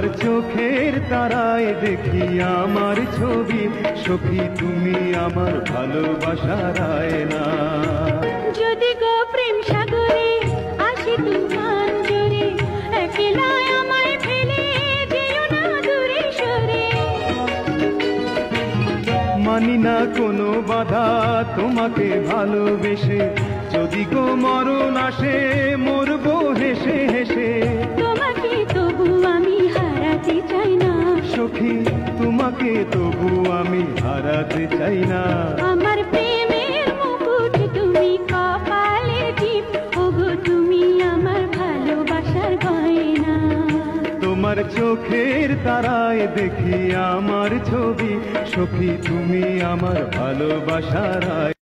তোমার চোখের তারায় দেখি আমার ছবি, সখী তুমি আমার ভালোবাসার আয়না। যদি গো প্রেম সাগরে আসি তুফান জোরে, একলা আমায় ফেলে যেও না দূরে সরে। মানি না কোনো বাধা তোমাকে ভালোবেসে, যদি গো মরণ আসে মরবো হেসে হেসে। তোমাকে তবু আমি হারাতে চাই না সখী, তোমাকে তবু আমি হারাতে চাই না। আমার প্রেমের মুকুট তুমি কপালে টিপ, ওগো তুমি আমার ভালোবাসার গয়না। তোমার চোখের তারায় দেখি আমার ছবি, সখী তুমি আমার ভালোবাসার আয়না।